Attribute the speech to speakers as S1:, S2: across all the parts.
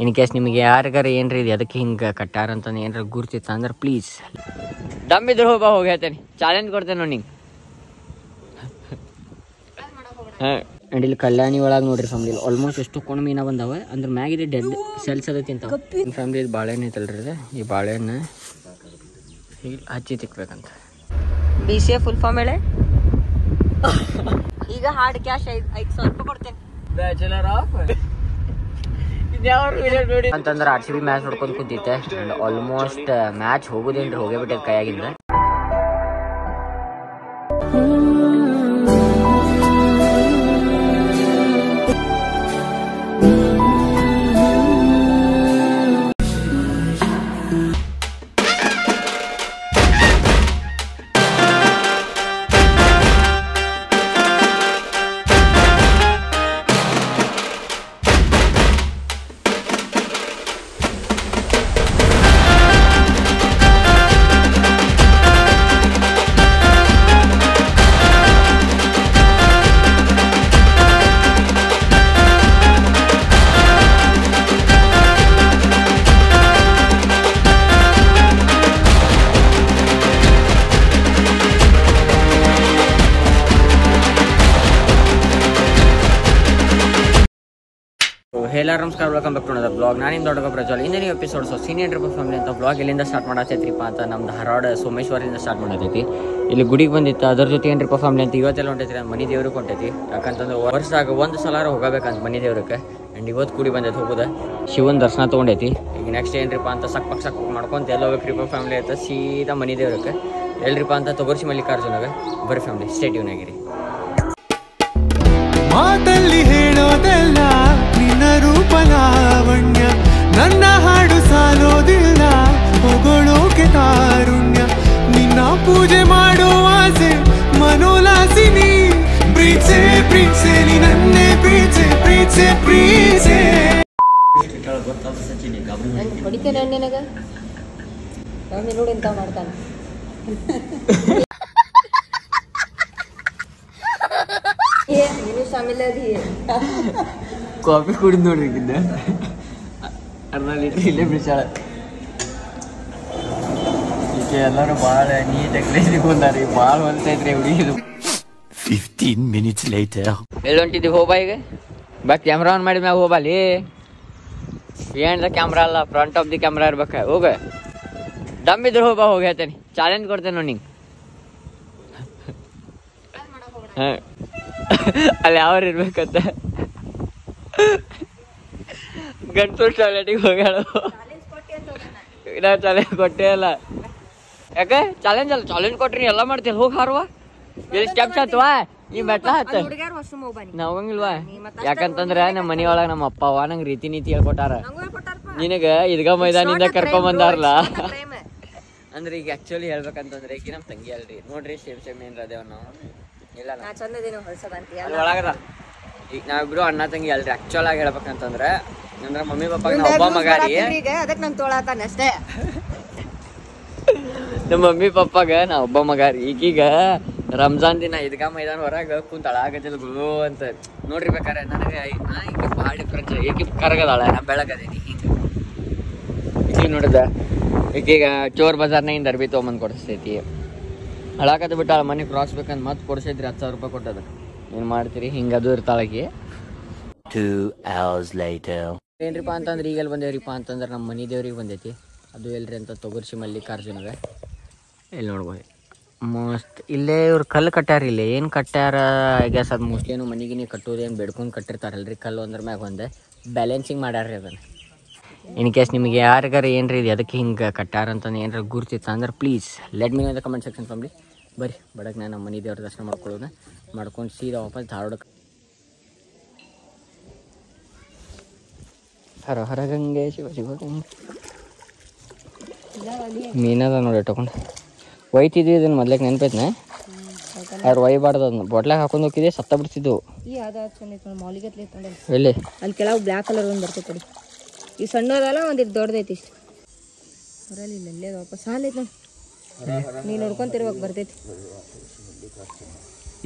S1: In case ನಿಮಗೆ ಯಾರಿಗಾರ ಏನ್ರಿ ಇದು ಅದಕ್ಕೆ ಹಿಂಗೆ ಕಟ್ಟಾರ ಅಂತ ಏನಾರ ಗುರ್ತಿತ್ತ ಅಂದ್ರೆ ಪ್ಲೀಸ್ ದಮ್ ಇದ್ರೆ ಹೋಗಿ ಹೇಳ್ತೇನೆ, ಚಾಲೆಂಜ್ ಕೊಡ್ತೇನೆ ನೋಡಿ ನಿಂಗೆ. ಅಂಡ್ ಇಲ್ಲಿ ಕಲ್ಯಾಣಿ ಒಳಗೆ ನೋಡ್ರಿ ಫ್ಯಾಮಿಲಿ ಆಲ್ಮೋಸ್ಟ್ ಎಷ್ಟು ಕೊಂಡು ಮೀನ ಬಂದಾವೆ ಅಂದ್ರೆ ಮ್ಯಾಗಿದೆ ಡೆಡ್ ಸೆಲ್ಸ್ ಅದ ತಿಂತಾವ. ಫ್ಯಾಮಿಲಿ ಇದು ಬಾಳೆಹಣ್ಣು ಐತಲ್ರಿ ಇದು, ಈ ಬಾಳೆಹಣ್ಣು ಇಲ್ಲಿ ಹಚ್ಚಿ ತಿಕ್ಬೇಕಂತ. BCA ಫುಲ್ ಫಾರ್ಮ್ ಹೇಳೆ. ಈಗ ಹಾರ್ಡ್ ಕ್ಯಾಶ್ 5,000 ರೂಪಾಯಿ ಕೊಡ್ತೇನೆ. ಬ್ಯಾಚುಲರ್ ಆಫ್ ಅಂತಂದ್ರೆ RCB ಮ್ಯಾಚ್ ನೋಡ್ಕೊಂಡು ಕೂತಿದ್ದೆ. ಅಂಡ್ ಆಲ್ಮೋಸ್ಟ್ ಮ್ಯಾಚ್ ಹೋಗೋದೇನ್ರಿ ಹೋಗೇ ಬಿಟ್ಟದ ಕೈಯಾಗಿಂದ. ಹೇಲೋ ನಮಸ್ಕಾರ, welcome back to another blog. ನಾನಿಂದ ದೊಡ್ಡ ಪ್ರಜ್ವಲ್. ಇಂದಿನ ಎಪಿಸೋಡ್ಸ್ ಸೀನಿಯರ್ ಟ್ರಿಪ್ ಫ್ಯಾಮಿಲಿ ಅಂತ ಬ್ಲಾಗ್ ಎಲ್ಲಿಂದ ಸ್ಟಾರ್ಟ್ ಮಾಡತ್ತೈತ್ರಿಪ್ಪ ಅಂತ ನಮ್ದು ಧಾರವಾಡ ಸೋಮೇಶ್ವರದಿಂದ ಸ್ಟಾರ್ಟ್ ಮಾಡತೈತಿ. ಇಲ್ಲಿ ಗುಡಿಗೆ ಬಂದಿತ್ತು, ಅದ್ರ ಜೊತೆ ಏನು ಟ್ರಿಪ್ ಫ್ಯಾಮಿಲಿ ಅಂತ ಇವತ್ತೆಲ್ಲ ಹೊಂಟೈತಿ. ನಾನು ಮನೆ ದೇವ್ರಿಗೆ ಹೊಂಟೈತಿ, ಯಾಕಂತಂದ್ರೆ ವರ್ಷದಾಗ ಒಂದು ಸಲ ಹೋಗಬೇಕಂತ ಮನೆ ದೇವ್ರಿಗೆ. ಆ್ಯಂಡ್ ಇವತ್ತು ಕೂಡಿ ಬಂದೈತೆ ಹೋಗೋದ ಶಿವನ ದರ್ಶನ ತೊಗೊಂಡೈತಿ. ಈಗ ನೆಕ್ಸ್ಟ್ ಏನ್ರಿಪ್ಪ ಅಂತ ಸಕ್ ಮಾಡ್ಕೊಂತ ಎಲ್ಲ ಹೋಗ್ಬೇಕು ಟ್ರಿಪ್ ಫ್ಯಾಮಿಲಿ ಆಯ್ತು ಸೀದಾ ಮನೆ ದೇವ್ರಿಗೆ. ಎಲ್ರಿಪ್ಪ ಅಂತ ತೊಗರ್ಸಿ ಮಲ್ಲಿಕಾರ್ಜುನಾಗ ಬರೀ ಫ್ಯಾಮಿಲಿ ಸ್ಟೇಟ್ಯೂನ್ ಆಗಿರಿ.
S2: ಮಾತಲ್ಲಿ ಹೇಳೋದೆಲ್ಲ ನಿನ್ನ ರೂಪ ಲಾವಣ್ಯ, ನನ್ನ ಹಾಡು ಸಾಲೋದಿಲ್ಲ ಹೊಗಳೋಕೆ ತಾರುಣ್ಯ, ನಿನ್ನ ಪೂಜೆ ಮಾಡೋ ಆಸೆ ಮನೋಲಾಸಿನಿ. ಪ್ರೀಚೆ ಪ್ರೀಚೆ ನೀ ನನ್ನೇ ಪ್ರೀಚೆ ಪ್ರೀಚೆ ಪ್ರೀಚೆ.
S3: ಹೊಡಿತೇನೆ ನನಗ ನೋಡಿ ಎಂತ ಮಾಡ್ತಾನೆ.
S1: ಕಾಫಿ ಕುಡಿದ್ ನೋಡ್ರಿ ಅರ್ಧ ಲೀಟ್ರ್ ಇಲ್ಲೇ ಬಿಸಾಳ. ಈಗ ಎಲ್ಲರೂ ಭಾಳ ನೀಟಾಗಿ ಕ್ಲೇಸಿಕೊಂಡಾರಿ, ಭಾಳ ಹೊಲ್ತೈತ್ರಿ ಹುಡುಗಿದು.
S2: 15 minutes later.
S1: ಎಲ್ಲಿ ಹೊಂಟಿದ್ದೀವಿ ಹೋಬಾ ಈಗ? ಬಾ ಕ್ಯಾಮ್ರಾ ಆನ್ ಮಾಡಿದ್ಮ್ಯಾಗ ಹೋಬಲ್ಲಿ. ಏನ್ದ ಕ್ಯಾಮ್ರಾ ಅಲ್ಲ, ಫ್ರಂಟ್ ಆಫ್ ದಿ ಕ್ಯಾಮ್ರಾ ಇರ್ಬೇಕ. ಹೋಗ ದಮ್ ಇದ್ರೆ ಹೋಗಿ ಹೇಳ್ತೇನೆ, ಚಾಲೆಂಜ್ ಕೊಡ್ತೇನೆ ನೋಡಿ ನಿಂಗೆ. ಹಾಂ ಅಲ್ಲಿ ಯಾವ್ರು ಇರ್ಬೇಕಂತ ಗಂಟು ಟಾಯ್ಲೆಟಿಗೆ ಹೋಗ್ಯಾಳ. ನಾ ಚಾಲೆಂಜ್ ಕೊಟ್ಟೇ ಅಲ್ಲ. ಯಾಕೆ ಚಾಲೆಂಜ್ ಕೊಟ್ರಿ ಎಲ್ಲ ಮಾಡ್ತೀವಿ. ಹೋಗಿ ಹಾರುವ ಎಲ್ಲಿ ಸ್ಟೆಪ್ಸ್ ಹತ್ತವಾ ಈ ಮೆಟ್ಲ ಹತ್ತ ನಾ ಹೋಗಂಗಿಲ್ವಾ? ಯಾಕಂತಂದ್ರೆ ನಮ್ಮ ಮನಿಯೊಳಗ ನಮ್ಮ ಅಪ್ಪ ಅವ್ವ ನಂಗೆ ರೀತಿ ನೀತಿ ಹೇಳ್ಕೊಟ್ಟಾರ. ನಿನಗ ಇದ್ಗ ಮೈದಾನಿಂದ ಕರ್ಕೊಂಡ್ ಬಂದಾರಲ್ಲ. ಅಂದ್ರೆ ಈಗ ಆಕ್ಚುಲಿ ಹೇಳ್ಬೇಕಂತಂದ್ರೆ ಈಗ ನಮ್ ತಂಗಿ ಅಲ್ರಿ ನೋಡ್ರಿ, ಸೇಮ್ ಏನ್ರ ಅದೇವ್ ನಾವು ಇಲ್ಲ ಒಳಗದ. ಈಗ ನಾವಿಬ್ರು ಅಣ್ಣ ತಂಗಿ ಅಲ್ರಿ. ಆಕ್ಚುಲ್ ಆಗಿ ಹೇಳ್ಬೇಕಂತಂದ್ರೆ ಅಂದ್ರೆ ಮಮ್ಮಿ ಪಪ್ಪಾಗ ನಾ ಒಬ್ಬ ಮಗ ರೀ. ನಮ್ಮ ಮಮ್ಮಿ ಪಪ್ಪಾಗ ನಾ ಒಬ್ಬ ಮಗ ರೀ. ಈಗೀಗ ರಂಜಾನ್ ದಿನ ಈದ್ಗಾ ಮೈದಾನ ಹೊರಗ ಕುಂತಾಳ ಆಗತ್ತಿಲ್ಲ ಗುರು ಅಂತ ನೋಡ್ರಿ. ಬೇಕಾರೆ ನನಗೆ ಈಗ ಭಾಳ ಡಿಫ್ರೆನ್ಸ್. ಈಕಿ ಕರಗದಾಳ, ನಾ ಬೆಳಗದೇನಿ. ಈಗ ನೋಡಿದ ಈಗೀಗ ಚೋರ್ ಬಜಾರ್ನಾಗಿಂದ ಅರ್ಬಿ ತೊಗೊಂಬಂದು ಕೊಡಿಸ್ತೈತಿ. ಹಳಾಕತ್ ಬಿಟ್ಟಾಳ ಮನೆ ಕ್ರಾಸ್ ಬೇಕಂತ ಮತ್ತೆ ಕೊಡ್ಸೈತ್ರಿ 10,000 ರೂಪಾಯಿ ಕೊಟ್ಟದ. ಏನು ಮಾಡ್ತೀರಿ, ಹಿಂಗೆ ಅದು ಇರ್ತಾಳಗಿ.
S2: 2 hours later.
S1: ಏನ್ರಿಪ್ಪ ಅಂತಂದ್ರೆ ಈಗೆಲ್ಲಿ ಬಂದೇವ್ರಿಪ್ಪ ಅಂತಂದ್ರೆ ನಮ್ಮ ಮನೆ ದೇವ್ರಿಗೆ ಬಂದೈತಿ. ಅದು ಎಲ್ರಿ ಅಂತ ತೊಗರ್ಸಿ ಮಲ್ಲಿಕಾರ್ಜುನಗ ಇಲ್ಲಿ ನೋಡ್ಬೋದು. ಮಸ್ತ್ ಇಲ್ಲೇ ಇವ್ರು ಕಲ್ಲು ಕಟ್ಟ್ಯಾರ. ಇಲ್ಲಿ ಏನು ಕಟ್ಟ್ಯಾರ ಐ ಗೆಸ್ ಅದು ಮೋಸ್ಟ್ಲಿ ಏನು ಮನೆಗಿನಿ ಕಟ್ಟೋದೇನು ಬೆಡ್ಕೊಂಡು ಕಟ್ಟಿರ್ತಾರಲ್ರಿ. ಕಲ್ಲು ಒಂದ್ರ ಮ್ಯಾಗ ಒಂದು ಬ್ಯಾಲೆನ್ಸಿಂಗ್ ಮಾಡ್ಯಾರ್ರಿ ಅದನ್ನು. ಇನ್ ಕೇಸ್ ನಿಮಗೆ ಯಾರಿಗಾರ ಏನ್ರಿ ಇದು ಅದಕ್ಕೆ ಹಿಂಗೆ ಕಟ್ಟಾರ ಅಂತ ಏನಾರ ಗುರ್ತಿತ್ತ ಅಂದ್ರೆ please let me in the comment section family. ಬರ್ರಿ ಬಡಕ್ ನಾನು ನಮ್ಮ ಮನೆ ದೇವ್ರ ದರ್ಶನ ಮಾಡ್ಕೊಳ್ಳೋಣ, ಮಾಡ್ಕೊಂಡು ಸೀದಾ ವಾಪಸ್ ಧಾರವಾಡಕ್ಕೆ. ಹರ ಹರ ಗಂಗೆ ಶಿವ ಶಿವ ಗಂಗೆ ಮೀನದ ನೋಡಿ ಇಟ್ಕೊಂಡು ಒಯ್ತಿದ್ವಿ. ಇದನ್ನು ಮೊದ್ಲಕ್ಕೆ ನೆನಪೈತ್ನ ಅವ್ರು ಒಯ್ಬಾರ್ದು. ಅದನ್ನ ಬೊಟ್ಲಾಗ ಹಾಕೊಂಡು ಹೋಗಿದ್ದೆ ಸತ್ತ ಬಿಡ್ತಿದ್ವು. ಎಲ್ಲಿ
S3: ಅಲ್ಲಿ ಕೆಲವು ಬ್ಲ್ಯಾಕ್ ಕಲರ್ ಒಂದು ಬರ್ತೈತೆ. ಈ ಸಣ್ಣದಲ್ಲ ಒಂದಿಟ್ಟು ದೊಡ್ಡದೈತಿ. ಇಷ್ಟು ಬರಲ್ಲ ಇಲ್ಲೇ ವಾಪಸ್ ಸಾಲೈತೆ ನೋಡಿ. ನೀ ನೋಡ್ಕೊಂತಿರ್ಬೇಕು ಬರ್ತೈತಿ.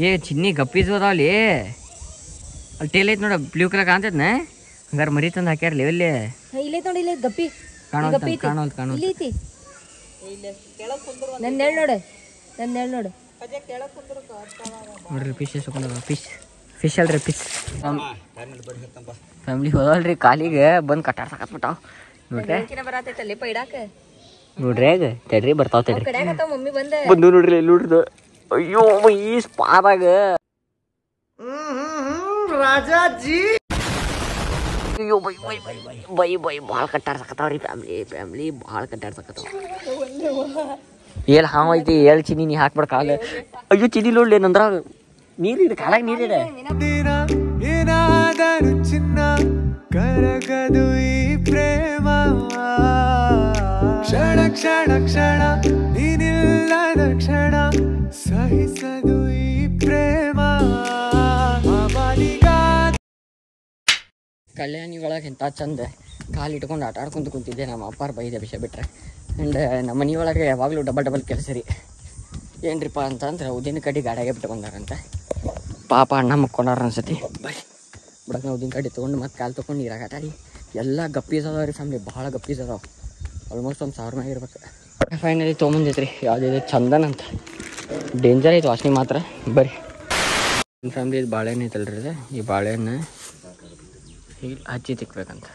S1: ಏ ಚಿನ್ನಿ ಗಪ್ಪೀಸ್ ಅದಾವಲ್ಲಿ ಅಲ್ಲಿ ಟೇಲ್ ಐತೆ ನೋಡ ಬ್ಲೂ ಕಲರ್ ಕಾಣ್ತೈತ್ನ ಹಂಗಾರೆ ಮರಿ ತಂದು ಹಾಕ್ಯಾರಲ್ಲ ಎಲ್ಲಿ
S3: ಇಲ್ಲೇ ನೋಡಿ ಇಲ್ಲೇ ಗಪ್ಪಿ
S1: ಕಾಣೋದು
S3: ಇಲ್ಲಿ ಐತಿ ನನ್ನ ಹೇಳಿ ನೋಡು ನೋಡು
S1: ನೋಡ್ರಿ ಫಿಶ್ ಫಿಶ್ ಅಲ್ರಿ ಫಿಶ್ ಫ್ಯಾಮ್ಲಿ ಹೋದಲ್ರಿ ಕಾಲಿಗೆ ಬಂದು ಕಟ್ಟಾರ ಸಾಕತ್ಬಿಟ್ಟಾವ
S3: ಬರತೈತಲ್ಲಿಪ್ಪ ಇಡಾಕ
S1: ನೋಡ್ರಿ ಈಗ ತಡ್ರಿ ಬರ್ತಾವ ತಡ್ರಿ
S3: ಕಡ್ಯಾಕತ್ತಾವ ಮಮ್ಮಿ ಬಂದೆ
S1: ಬಂದು ನೋಡ್ರಿ ಎಲ್ಲಿ ನೋಡ್ರಿ ಅಯ್ಯೋ ಈ ಸ್ಪಾದಾಗ ರಾಜಾಜಿ ಅಯ್ಯೋ ಬೈ ಭಾಳ ಕಟ್ಟಾಡ್ಸಕತ್ತಾವ್ರಿ ಫ್ಯಾಮ್ಲಿ ಭಾಳ ಕಟ್ಟಾಡ್ಸಕತ್ತಾವ ಏಲ್ ಹಾವ್ ಐತಿ ಏಳ್ ಚಿನ್ನಿ ನೀ ಹಾಕ್ಬೇಡ ಕಾಲ ಅಯ್ಯೋ ಚಿನ್ನಿ ನೋಡ್ಲಿ ಏನಂದ್ರ ನೀರಿದೆ ಕಾಲಾಗ ನೀರಿದೆ
S2: ಏನಾದರೂ ಚಿನ್ನ ಕರಗದು ಈ ಪ್ರೇಮ ಕ್ಷಣ ಕ್ಷಣ ಕ್ಷಣ ನೀನಿಲ್ಲದ ಕ್ಷಣ ಸಹಿಸದು ಈ ಪ್ರೇಮ
S1: ಕಲ್ಯಾಣಿ ಒಳಗೆ ಎಂಥ ಚಂದ ಕಾಲು ಇಟ್ಕೊಂಡು ಆಟ ಆಡ್ಕೊಂತ ಕುಂತಿದ್ದೆ ನಮ್ಮ ಅಪ್ಪಾರ ಬೈದೆ ವಿಷಯ ಬಿಟ್ರೆ ಆ್ಯಂಡ್ ನಮ್ಮ ಮನೆ ಒಳಗೆ ಯಾವಾಗಲೂ ಡಬಲ್ ಕೆಲಸ ರೀ ಏನ್ರಿಪ್ಪ ಅಂತಂದ್ರೆ ಉದ್ದಿನ ಕಡ್ಡಿ ಗಾಡಿಯಾಗೆ ಬಿಟ್ಟು ಬಂದಾರಂತ ಪಾಪ ಅಣ್ಣ ಮಕ್ಕೊಂಡಾರ ಅನ್ಸತಿ ಬೈ ಬಿಡಕ್ಕೆ ಉದ್ದಿನ ಕಡ್ಡಿ ತೊಗೊಂಡು ಮತ್ತೆ ಕಾಲು ತೊಗೊಂಡು ನೀರಾಗ ಆಟಾಡಿ ಎಲ್ಲ ಗಪ್ಪೀಸ್ ಅದಾವ ರೀ ಫ್ಯಾಮ್ಲಿ ಭಾಳ ಗಪ್ಪೀಸ್ ಅದಾವ ಆಲ್ಮೋಸ್ಟ್ ಒಂದು 1000 ಮ್ಯಾಗ ಇರ್ಬೇಕು ಫೈನಲಿ ತೊಗೊಂಬಂದೈತ್ರಿ ಯಾವುದಿದೆ ಚಂದನ್ ಅಂತ ಡೇಂಜರ್ ಐತೆ ವಾಸನೆ ಮಾತ್ರ ಬರ್ರಿ ನಮ್ಮ ಫ್ಯಾಮ್ಲಿ ಇದು ಬಾಳೆಹಣ್ಣು ಐತಲ್ರಿ ಇದು ಈ ಬಾಳೆಹಣ್ಣು ಹೀಗೆ ಹಚ್ಚಿ ತಿಕ್ಬೇಕಂತ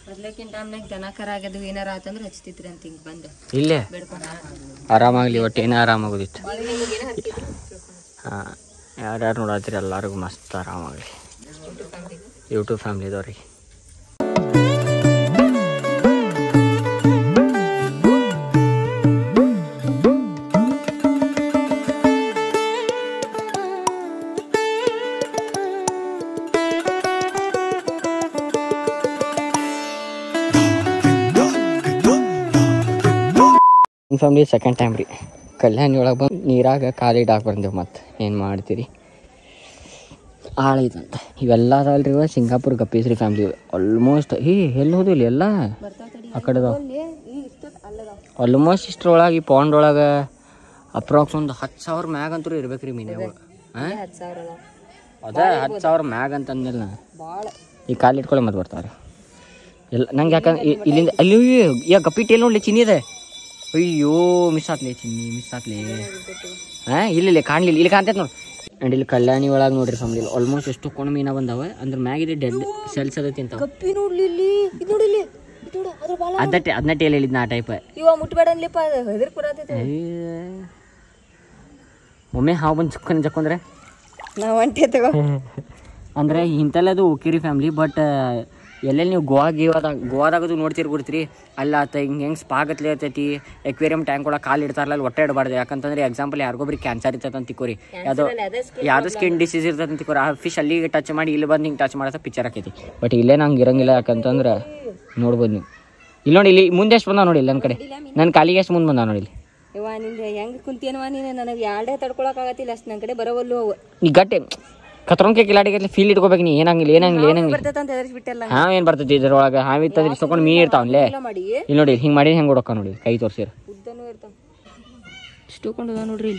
S3: ಮೊದ್ಲಕ್ಕಿನ ಟೈಮ್ನಾಗ ದನ ಕರ ಆಗ್ಯದು ಏನಾರ ಆತಂದ್ರೆ ಹಚ್ತಿದ್ರಿ ಅಂತ ಹಿಂಗೆ ಬಂದು
S1: ಇಲ್ಲೇ ಆರಾಮಾಗಲಿ ಒಟ್ಟು ಏನೇ ಆರಾಮಾಗೋದಿತ್ತು ಹಾಂ ಯಾರ್ಯಾರು ನೋಡತ್ತೀರಿ ಎಲ್ಲರಿಗೂ ಮಸ್ತ್ ಆರಾಮಾಗಲಿ ಯೂಟ್ಯೂಬ್ ಫ್ಯಾಮ್ಲಿ ಇದಾವ್ರಿ ಫ್ಯಾಮ್ಲಿ ಸೆಕೆಂಡ್ ಟೈಮ್ ರೀ ಕಲ್ಯಾಣಿ ಒಳಗೆ ಬಂದು ನೀರಾಗ ಕಾಲಿಡಾಕೆ ಬಂದೇವು ಮತ್ತೆ ಏನು ಮಾಡ್ತೀರಿ ಆಳೈತಂತ ಇವೆಲ್ಲ ಅದಲ್ರಿ ಇವ ಸಿಂಗಾಪುರ್ ಗಪ್ಪೀಸ್ ರೀ ಫ್ಯಾಮ್ಲಿ ಆಲ್ಮೋಸ್ಟ್ ಎಲ್ಲಿ ಹೋದಿಲ್ಲ ಎಲ್ಲ ಆ ಕಡೆ ಆಲ್ಮೋಸ್ಟ್ ಇಷ್ಟ್ರೊಳಗೆ ಈ ಪಾಂಡ್ ಒಳಗೆ ಅಪ್ರಾಕ್ಸ್ ಒಂದು 10,000 ಮ್ಯಾಗ ಅಂತೂ ಇರ್ಬೇಕು ರೀ ಮೀನುಗಳು ಹಾಂ ಅದೇ 10,000 ಮ್ಯಾಗ ಅಂತ ಅಂದಿಲ್ಲ ಈ ಕಾಲು ಇಟ್ಕೊಳ್ಳಿ ಮತ್ತೆ ಬರ್ತಾವ್ರಿ ಎಲ್ಲ ನಂಗೆ ಯಾಕಂದ್ರೆ ಇಲ್ಲಿಂದ ಅಲ್ಲಿ ಈಗ ಗಪ್ಪಿ ಟೇಲ್ ನೋಡ್ಲಿ ಚಿನ್ನಿ ಇದೆ ಅಯ್ಯೋ ಮಿಸ್ ಆತ್ಲಿ ಚಿನ್ನಿ ಮಿಸ್ ಆತ್ಲಿ ಹಾಂ ಇಲ್ಲ ಕಾಣಲಿಲ್ಲ ಇಲ್ಲಿ ಕಾಣ್ತೈತೆ ನೋಡಿ ಆ್ಯಂಡ್ ಇಲ್ಲಿ ಕಲ್ಯಾಣಿ ಒಳಗೆ ನೋಡ್ರಿ ಫ್ಯಾಮ್ಲಿ ಆಲ್ಮೋಸ್ಟ್ ಎಷ್ಟು ಕೊಂಡು ಮೀನ ಬಂದಾವ ಅಂದ್ರೆ ಮ್ಯಾಗಿದೆ ಡೆಡ್ ಸೆಲ್ಸ್ ಅದೈತಿ ಅಂತ ಅದನ್ನ ಟೇಲ್ ಹೇಳಿದ್ನ ಆ ಟೈಪ್ ಒಮ್ಮೆ ಹಾವು ಬಂದು ಜಕ್ಕೊಂಡ್ರೆ
S3: ನಾವು ಒಂಟೆ ತಗೋ
S1: ಅಂದರೆ ಇಂಥಲ್ಲದು ಓಕೆ ಫ್ಯಾಮ್ಲಿ ಬಟ್ ಎಲ್ಲೆಲ್ಲಿ ನೀವು ಗೋವಾದಾಗದು ನೋಡ್ತಿರ್ಬಿಡ್ತೀರಿ ಅಲ್ಲ ಆತ ಹಿಂಗೆ ಸ್ಪಾಗತ್ಲೆ ಇರ್ತೈತಿ ಎಕ್ವೇರಿಯಂ ಟ್ಯಾಂಕ್ ಒಳಗೆ ಕಾಲು ಇಡ್ತಾರಲ್ಲ ಅಲ್ಲಿ ಹೊಟ್ಟೆ ಇಡಬಾರ್ದು ಯಾಕಂತಂದ್ರೆ ಎಕ್ಸಾಂಪಲ್ ಯಾರಿಗೊಬ್ರಿಗೆ ಕ್ಯಾನ್ಸರ್ ಇರ್ತೈತೆ ಅಂತ ತಿಕ್ಕೋರಿ ಯಾವುದೋ ಸ್ಕಿನ್ ಡಿಸೀಸ್ ಇರ್ತೈತೆ ಅಂತ ತಿಕ್ಕೋರಿ ಆ ಫಿಶ್ ಅಲ್ಲಿಗೆ ಟಚ್ ಮಾಡಿ ಇಲ್ಲಿ ಬಂದು ಹಿಂಗೆ ಟಚ್ ಮಾಡೋ ಪಿಕ್ಚರ್ ಆಕೈತಿ ಬಟ್ ಇಲ್ಲೇ ನಂಗೆ ಇರಂಗಿಲ್ಲ ಯಾಕಂತಂದ್ರೆ ನೋಡ್ಬೋದು ನೀವು ಇಲ್ಲಿ ನೋಡಿ ಇಲ್ಲಿ ಮುಂದೆ ಎಷ್ಟು ಬಂದಾವ ನೋಡಿ ಇಲ್ಲ ನನ್ನ ಕಡೆ ನನ್ನ ಕಾಲಿಗೆ ಎಷ್ಟು ಮುಂದೆ ಬಂದಾವ ನೋಡಿ ಇಲ್ಲಿ
S3: ಹೆಂಗೆ ಕುಂತೇನವ ನೀನು ನನಗೆ ಎರಡೇ ತಡ್ಕೊಳಕ್ಕಾಗತ್ತಿಲ್ಲ ಅಷ್ಟು ನನ್ನ ಕಡೆ ಬರೋವಲ್ಲು ಅವು
S1: ಈ ಗಟ್ಟೆ ಕತ್ರೋನ್ಕೆ ಕಿಲಾಟಿಗೆ ಫೀಲ್ ಇಟ್ಕೋಬೇಕು ನೀ ಏನಂಗಿಲ್ಲ ಹಾಂ ಏನು ಬರ್ತೈತಿ ಇದ್ರೊಳಗೆ ಹಾವಿತ್ತಂದ್ರೆ ಇಸ್ಕೊಂಡು ಮೀನು ಇರ್ತಾವನ್ಲೇ ಇಲ್ಲಿ ನೋಡಿ ಹಿಂಗೆ ಮಾಡಿ ಹೆಂಗೆ ಹೊಡಕ್ಕ ನೋಡಿ ಕೈ ತೋರಿಸಿರ
S3: ಇಷ್ಟೊಂದು ನೋಡ್ರಿ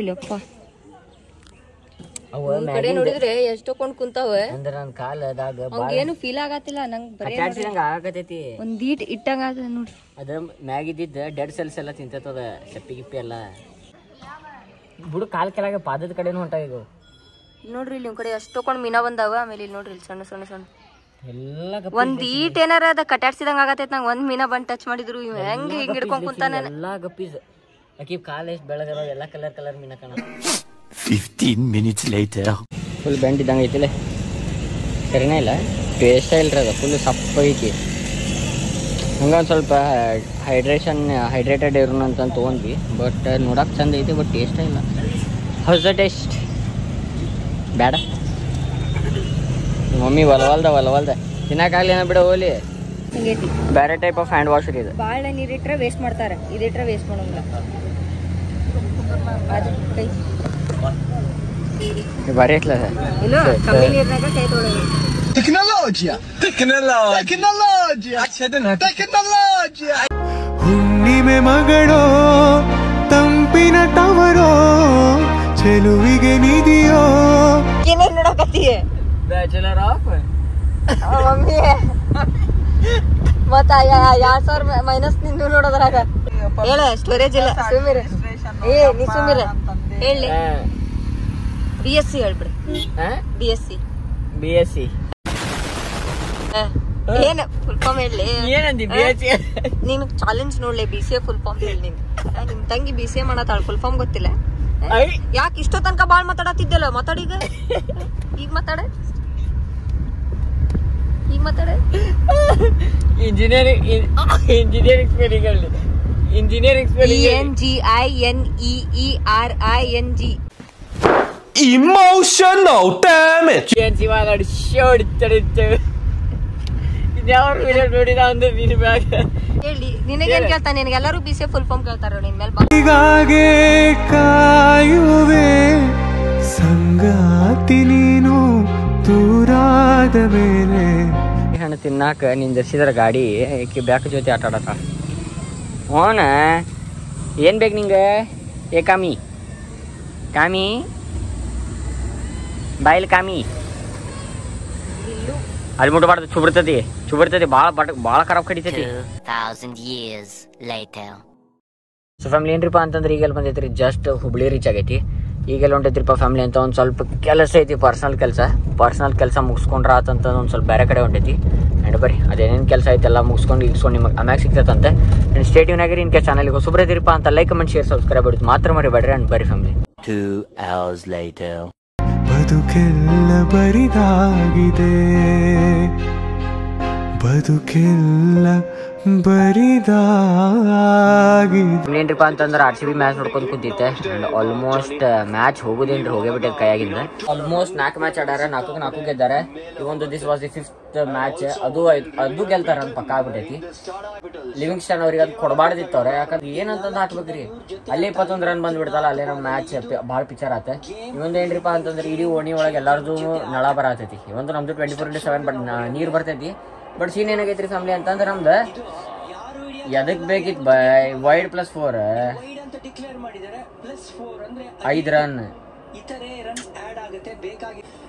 S3: ಇಲ್ಲಿ ಅಪ್ಪ ಕಡೆ ನೋಡಿದ್ರೆ ಎಷ್ಟೊಂದು ಕುಂತಾವ
S1: ಅಂದ್ರೆ ನನ್ನ ಕಾಲದಾಗ
S3: ಏನು ಫೀಲ್ ಆಗತ್ತಿಲ್ಲ ನಂಗೆ
S1: ಆಗತೈತಿ
S3: ಒಂದ್ ಈಟ್ ಇಟ್ಟಂಗ ಅದ ನೋಡ್ರಿ
S1: ಅದ ಮ್ಯಾಗಿದ್ದಿದ್ದ ಡೆಡ್ ಸೆಲ್ಸ್ ಎಲ್ಲ ತಿಂತದ ಸಪ್ಪಿ ಗಿಪ್ಪಿ ಎಲ್ಲ ಬಿಡು ಕಾಲ್ ಕೆಳಗೆ ಪಾದದ ಕಡೆನೂ ಹೊಂಟಾಗ
S3: ನೋಡ್ರಿ ಇಲ್ಲಿ ನಿಮ್ ಕಡೆ ಎಷ್ಟೊಂದು ಮೀನಾ ಬಂದಾವ ಆಮೇಲೆ ಇಲ್ಲಿ ನೋಡ್ರಿ ಇಲ್ಲಿ ಸಣ್ಣ ಸಣ್ಣ ಸಣ್ಣ
S1: ಎಲ್ಲ
S3: ಒಂದ್ ಈಟ್ ಏನಾರ ಅದ ಕಟ್ಟಾಡ್ಸಿದಂಗ ಆಗತೈತಿ ನಂಗೆ ಒಂದ್ ಮೀನಾ ಬಂದ್ ಟಚ್ ಮಾಡಿದ್ರು ಇವ್ ಹೆಂಗ್ ಹಿಂಗ್ ಹಿಡ್ಕೊಂಡ್ ಕುಂತಾನ
S1: ಎಲ್ಲ ಗಪ್ಪೀಸ್ ಆಕಿ ಕಾಲ ಎಷ್ಟು ಬೆಳಗದ ಎಲ್ಲ ಕಲರ್ ಮೀನ ಕಾಣ
S2: 15 minutes later.
S1: ಫುಲ್ ಬೆಂಡ್ ಇದ್ದಂಗೆ ಐತಿಲ್ಲ ಸರಿನೇ ಇಲ್ಲ ಟೇಸ್ಟ್ ಇಲ್ರಿ ಅದು ಫುಲ್ ಸಪ್ಪ ಐತಿ ಹಂಗೊಂದು ಸ್ವಲ್ಪ ಹೈಡ್ರೇಟೆಡ್ ಇರೋಣ ಅಂತ ತೊಗೊಂಡ್ವಿ ಬಟ್ ನೋಡಕ್ಕೆ ಚಂದ ಐತಿ ಬಟ್ ಟೇಸ್ಟೇ ಇಲ್ಲ ಹೌಸ್ ದ ಟೇಸ್ಟ್ ಬೇಡ ಮಮ್ಮಿ ಒಲವಲ್ದ ತಿನ್ನಕ್ಕಾಗಲಿ ಏನೋ ಬಿಡ ಹೋಲಿ ಬೇರೆ ಟೈಪ್ ಆಫ್ ಹ್ಯಾಂಡ್ ವಾಶ್ ಇದು
S3: ಭಾಳ ನೀರಿಟ್ರೆ ವೇಸ್ಟ್ ಮಾಡ್ತಾರೆ ಇದಿಟ್ರೆ ವೇಸ್ಟ್ ಮಾಡೋಂಗಿಲ್ಲ
S1: ಬಾರಿ ಐತ್ಲ
S3: ಇಲ್ಲ ಕಮ್ಮಿ ನೀರ್ನಾಗ ಕೈ ತೊಳೆಯೋದು
S2: ಹುಣ್ಣಿಮೆ ಮಗಳೋ ತಂಪಿನ ತವರೋ ಚೆಲುವಿಗೆ ನಿಧಿಯೋ
S3: ಏನೇನ್ ನೋಡಕತ್ತಿ
S1: ಬ್ಯಾಚುಲರ್ ಆಫ್
S3: ಮಮ್ಮಿ ಮತ್ತ 2,000 ಮೈನಸ್ ನಿಂದು ನೋಡೋದ್ರಾಗ ಹೇಳ ಸ್ಟೋರೇಜ್ ಇಲ್ಲ ಸುಮಿರ ನೀ ಸುಮಿರ ಹೇಳಿ BSc ಹೇಳ್ಬಿಡಿ
S1: BSc
S3: ಏನ್ ಫುಲ್ ಫಾರ್ಮ್ ಹೇಳಿ
S1: ಏನಂದಿ BSc
S3: ನೀನು ಚಾಲೆಂಜ್ ನೋಡ್ಲಿ BCA ಫುಲ್ ಫಾರ್ಮ್ ಹೇಳಿ ನೀನು ನಿಮ್ ತಂಗಿ BCA ಮಾಡತ್ತಾಳ ಫುಲ್ ಫಾರ್ಮ್ ಗೊತ್ತಿಲ್ಲ ಯಾಕೆ ಇಷ್ಟೋ ತನಕ ಬಾಳ್ ಮಾತಾಡತ್ತಿದ್ದಲ್ಲ ಮಾತಾಡೀಗ ಈಗ ಮಾತಾಡ
S1: ಇಂಜಿನಿಯರಿಂಗ್ ಸ್ಪೆಲ್ಲಿಂಗ್ ಹೇಳಿ engineering spelling
S3: ENGINEERING
S2: Emotional damage.
S1: CNC ಮಾತಾಡಿ ಶೋಡಿತ್ತೆ ಇದ್ಯಾವ್ರು ವಿಡಿಯೋ ನೋಡಿದ ಅಂದ್ರೆ ನೀನು ಬ್ಯಾಗ್
S3: ಹೇಳಿ ನಿನಗೇನ್ ಕೇಳ್ತಾನೆ ನಿನಗೆಲ್ಲರೂ BCA ಫುಲ್ ಫಾರ್ಮ್ ಕೇಳ್ತಾರ ನಿನ್ ಮೇಲೆ
S2: ಹೀಗಾಗಿ ಕಾಯುವೆ ಸಂಗಾತಿ ನೀನು ದೂರಾದ ಮೇಲೆ
S1: ಹಣ್ಣು ತಿನ್ನಾಕ ನೀನ್ ಜರ್ಸಿದ್ರ ಗಾಡಿ ಏಕೆ ಬ್ಯಾಕ್ ಜೊತೆ ಆಟ ಆಡತ್ತ ಓನ ಏನ್ ಬೇಕು ನಿಂಗೆ ಏ ಕಾಮಿ ಬಾಯಿಲ್ ಕಾಮಿ ಅಲ್ಲಿ ಮುಟ್ಬಾರ್ದು ಚುಬಿಡ್ತತಿ ಭಾಳ ಖರಾಬ್ ಕಡಿತೈತಿ
S4: 2,000 years later.
S1: ಸೊ ಫ್ಯಾಮಿಲಿ ಏನ್ರಿಪ್ಪ ಅಂತಂದ್ರೆ ಈಗೆಲ್ಲ ಬಂದೈತ್ರಿ ಜಸ್ಟ್ ಹುಬ್ಳಿ ರೀಚ್ ಆಗೈತಿ ಈಗೆಲ್ಲ ಹೊಂಟೈತ್ರಿಪ್ಪ ಫ್ಯಾಮಿಲಿ ಅಂತ ಒಂದು ಸ್ವಲ್ಪ ಕೆಲಸ ಐತಿ ಪರ್ಸನಲ್ ಕೆಲಸ ಮುಗಿಸ್ಕೊಂಡ್ರ ಆತಂತ ಒಂದು ಸ್ವಲ್ಪ ಬೇರೆ ಕಡೆ ಹೊಂಟೈತಿ ಆ್ಯಂಡ್ ಬರ್ರಿ ಅದೇನೇನು ಕೆಲಸ ಐತೆ ಎಲ್ಲ ಮುಗಿಸ್ಕೊಂಡು ನಿಮಗೆ ಆಮ್ಯಾಗ ಸಿಗ್ತೈತಂತೆ ಆ್ಯಂಡ್ ಸ್ಟೇಟಿವ್ನಾಗಿರಿ ಇನ್ ಕೇಸ್ ಚಾನಲ್ಗೆ ಹೊಸಬ್ರೈತಿರಿಪ್ಪ ಅಂತ ಲೈಕ್ ಕಮೆಂಟ್ ಶೇರ್ ಸಬ್ಸ್ಕ್ರೈಬ್ ಮಾಡೋದು ಮಾತ್ರ ಮರಿಬೇಡ್ರಿ ಆ್ಯಂಡ್ ಬರ್ರಿ ಫ್ಯಾಮಿಲಿ
S4: 2 hours later.
S2: ಬದುಕೆಲ್ಲ ಬರಿದಾಗಿದೆ
S1: ಏನ್ರಿಪ್ಪ ಅಂತಂದ್ರೆ RCB ಮ್ಯಾಚ್ ನೋಡ್ಕೊಂಡು ಕುಂತಿತ್ತೆ ಅಂಡ್ ಆಲ್ಮೋಸ್ಟ್ ಮ್ಯಾಚ್ ಹೋಗೋದೇನ್ರಿ ಹೋಗೇಬಿಟ್ಟೈತೆ ಕೈಯಾಗಿಂದ ಆಲ್ಮೋಸ್ಟ್ 4 ಮ್ಯಾಚ್ ಆಡಾರ 4 ಗೆದ್ದಾರೆ ಇವೊಂದು this was the 5th match ಅದು ಗೆಲ್ತಾರ ಅಂತ ಪಕ್ಕ ಆಗ್ಬಿಟ್ಟೈತಿ ಲಿವಿಂಗ್ಸ್ಟನ್ ಅವ್ರಿಗೆ ಅದು ಕೊಡಬಾರ್ದಿತ್ತವ್ರೆ ಯಾಕಂದ್ರೆ ಏನಂತಂದು ಹಾಕ್ಬೇಕ್ರಿ ಅಲ್ಲೇ 21 ರನ್ ಬಂದ್ಬಿಡ್ತಲ್ಲ ಅಲ್ಲೇ ನಮ್ಮ ಮ್ಯಾಚ್ ಭಾಳ ಪಿಕ್ಚರ್ ಆತ ಇವೊಂದು ಏನ್ರಿಪ್ಪ ಅಂತಂದ್ರೆ ಇಡೀ ಓಣಿ ಒಳಗೆ ಎಲ್ಲಾರ್ದು ನಳ ಬರತೈತಿ ಇವೊಂದು ನಮ್ದು 24/7 ಬಟ್ ನೀರು ಬರ್ತೈತಿ ಬಟ್ ಸೀನ್ ಏನಾಗೈತ್ರಿ ಫ್ಯಾಮಿಲಿ ಅಂತಂದ್ರೆ ನಮ್ದು ಎದಕ್ ಬೇಕಿತ್ತು ವೈಡ್ +4 5 ರನ್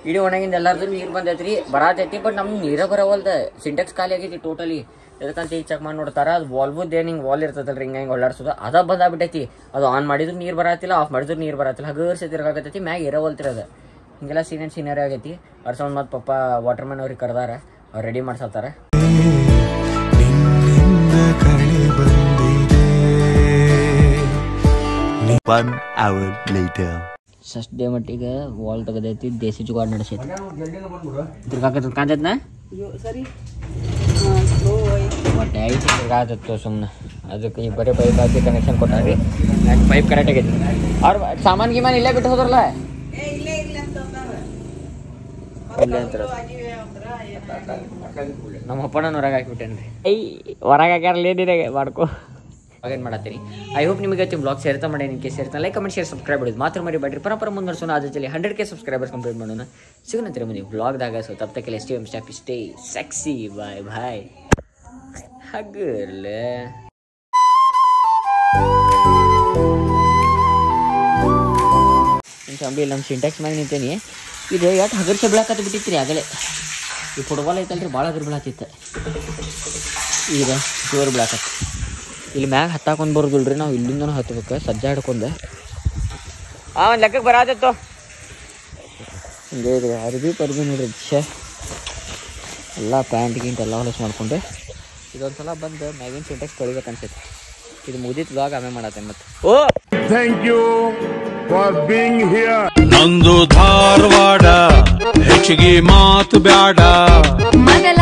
S1: ಇಡೀ ಒಣಗಿಂದ ಎಲ್ಲಾರ್ದು ನೀರು ಬಂದೈತ್ರಿ ಬರತೈತಿ ಬಟ್ ನಮ್ಗೆ ನೀರ ಬರವಲ್ದ ಸಿಂಟೆಕ್ಸ್ ಖಾಲಿ ಆಗೈತಿ ಟೋಟಲಿ ಎದಕ್ಕಂತ ಈಗ ಚೆಕ್ ಮಾಡಿ ನೋಡ್ತಾರ ಅದು ವಾಲ್ವುದ್ದೇನು ಹಿಂಗೆ ವಾಲ್ ಇರ್ತದಲ್ರಿ ಹಿಂಗೆ ಹೊಳ್ಳಾಡ್ಸೋದು ಅದ ಬಂದಾಗ್ಬಿಟ್ಟೈತಿ ಅದು ಆನ್ ಮಾಡಿದ್ರು ನೀರು ಬರತ್ತಿಲ್ಲ ಆಫ್ ಮಾಡಿದ್ರು ನೀರು ಬರತ್ತಿಲ್ಲ ಹಗರ್ಸಿ ತಿರ್ಗಾಕತ್ತೈತಿ ಮ್ಯಾಗ ಇರವಲ್ತಿರ ಅದು ಹಿಂಗೆಲ್ಲ ಸೀನರಿ ಆಗೈತಿ ವರ್ಷ ಮತ್ತೆ ಪಪ್ಪ ವಾಟರ್ಮ್ಯಾನ್ ಅವ್ರಿಗೆ ಕರೆದಾರ ಅವ್ರು ರೆಡಿ ಮಾಡ್ಸತ್ತಾರ ಸಸ್ಟೇ ಮಟ್ಟಿಗೆ ವಾಲ್ ತೆಗದೈತಿ ದೇಸಿ ಜುಗಾಡ್ ನಡೆಸೈತಿ ತಿರ್ಗಾಕತ್ತೈತ್ನ ಮತ್ತೆ ಐತಿ ತಿರ್ಗಾಕತ್ತ ಸುಮ್ಮನೆ ಅದಕ್ಕೆ ಈ ಬರೀ ಪೈಪ್ ಹಾಕಿ ಕನೆಕ್ಷನ್ ಕೊಟ್ಟಾರಿ ಪೈಪ್ ಕರೆಕ್ಟ್ ಆಗೈತಿ ಅವ್ರು ಸಾಮಾನು ಗಿಮಾನು ಇಲ್ಲೇ ಬಿಟ್ಟು ಹೋದ್ರಲ್ಲ ಇಲ್ಲೇ ಅಂತಾರ ನಮ್ಮ ಅಪ್ಪನ ಹೊರಗೆ ಹಾಕಿಬಿಟ್ಟೇನ್ರಿ ಹೊರಗೆ ಹಾಕ್ಯಾರಲ್ಲ ಏನಿದೆ ಮಾಡ್ಕೊ ಏನು ಮಾಡತ್ತೀರಿ ಐ ಹೋಪ್ ನಿಮಗೆ ಬ್ಲಾಗ್ ಸೇರ್ತಾ ಮಾಡಿ ನಿಮಗೆ ಸೇರ್ತಾ ಲೈಕ್ ಕಮೆಂಟ್ ಶೇರ್ ಸಬ್ಸ್ಕ್ರೈಬ್ ಮಾಡೋದು ಮಾತ್ರ ಮರಿಬೇಡ್ರಿ ಪರಪರ ಮುಂದುವರ್ಸೋಣ ಅದ್ರ ಜೊತೆ 100K ಸಬ್ಸ್ಕ್ರೈಬರ್ಸ್ ಕಂಪ್ಲೀಟ್ ಮಾಡೋಣ ಸಿಗೋಣಂತೀರ ಮುಂದೆ ಬ್ಲಾಗ್ದಾಗ ಸೊ ತಪ್ಪಕ್ಕೆ ಸ್ಟೇ ಸೆಕ್ಸಿ ಬಾಯ್ ಹಗ್ಗರ್ಲೆ ಸಂಬಿ ನಮ್ಮ ಸಿಂಟ್ಯಾಕ್ಸ್ ಮ್ಯಾಗ ನಿಂತೇನಿ ಇದು ಎಷ್ಟು ಹಗರ್ಸ ಬೀಳಾಕತ್ತ ಬಿಟ್ಟಿತ್ರಿ ಆಗಲೇ ಈ ಫುಟ್ಬಾಲ್ ಐತಲ್ರಿ ಭಾಳ ಹಗರ್ ಬೀಳಾತಿತ್ತು ಈಗ ಜೋರು ಬೀಳಾಕತ್ತ ಇಲ್ಲಿ ಮ್ಯಾಗ ಹತ್ತಾಕೊಂಡು ಬರೋದಿಲ್ರಿ ನಾವು ಇಲ್ಲಿಂದನೂ ಹತ್ಬೇಕು ಸಜ್ಜಾ ಹಿಡ್ಕೊಂಡು ಒಂದು ಲೆಕ್ಕಕ್ಕೆ ಬರತ್ತಿತ್ತು ಹಿಂಗೆ ಇದೆ ಅರ್ಬಿ ನೋಡ್ರಿ ಛೇ ಎಲ್ಲ ಪ್ಯಾಂಟ್ ಗಿಂಟ್ ಎಲ್ಲ ಹೊಲಸು ಮಾಡ್ಕೊಂಡೆ ಇದೊಂದು ಸಲ ಬಂದು ಮ್ಯಾಗಿನ ಸಿಂಟೆಕ್ಸ್ ತೊಳಿಬೇಕು ಅನ್ಸೈತಿ ಇದು ಮುಗಿದಿತ್ತು ಬ್ಲಾಗ್ ಆಮೇಲೆ ಮಾಡತ್ತೇನೆ ಮತ್ತೆ oh
S5: thank you for being here
S2: ನಂದು ಧಾರವಾಡ ಹೆಚ್ಚಿಗೆ ಮಾತು ಬ್ಯಾಡ
S3: ಮಗಲ